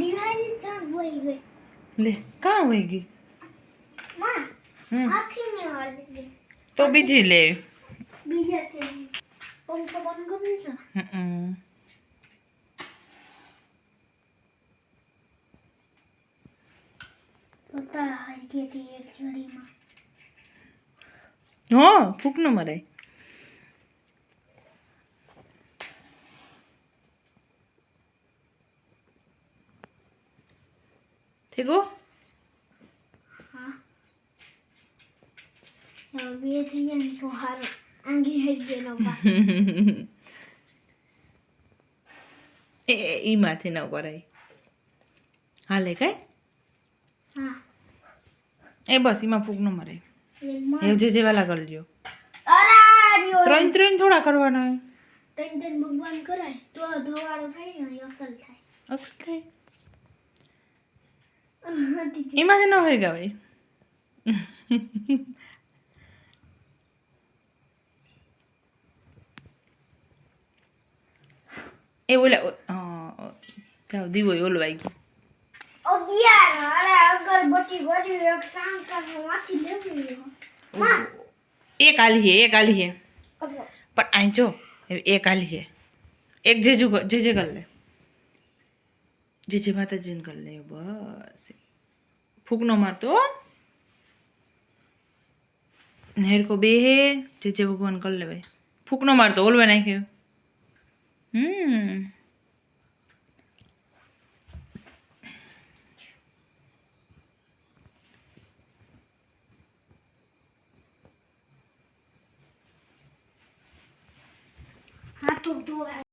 દિવાળી કાં વહી ગઈ લે કાં વહી ગઈ માં હમ આખીને વાળી ગઈ તો બીજી લે બીજા તે પંખો બંધ કરી દો હમ પતા હારી ગઈ હતી એક જડીમાં હા ફૂક ન મરાય ઠીક હો હા બે થઈ જાય ને તો હારું આંગી હઈ ગઈ નો બા ઈ માંથી ન કરાય હાલે કાંઈ હા એ બસ એમાં ફૂક ન મરાય એક માં એવું જે વાલા કરજો અરે આર્યો ત્રણ ત્રણ થોડા કરવાના હોય ટેન ભગવાન કરાય તો ધવાળો થાય ને અસલ થાય અસલ થાય હતી એમાંથી ન હોય ગાવાય એ ઓલા જાવ દીવો ઓલો આવી ગયો 11 અરે અગરબત્તી ગોળી એક સાંકર માંથી લેવી માં એક આલી હે પણ અહીં જો એક આલી હે એક જેજે કર લે જેજે માતાજીને કર લે બસ ફૂક નો મારતો નેર કો બે હે જેજે ભગવાન કર લે ભાઈ ફૂક નો મારતો ઓલવા નાખ્યો હાથ ધોવા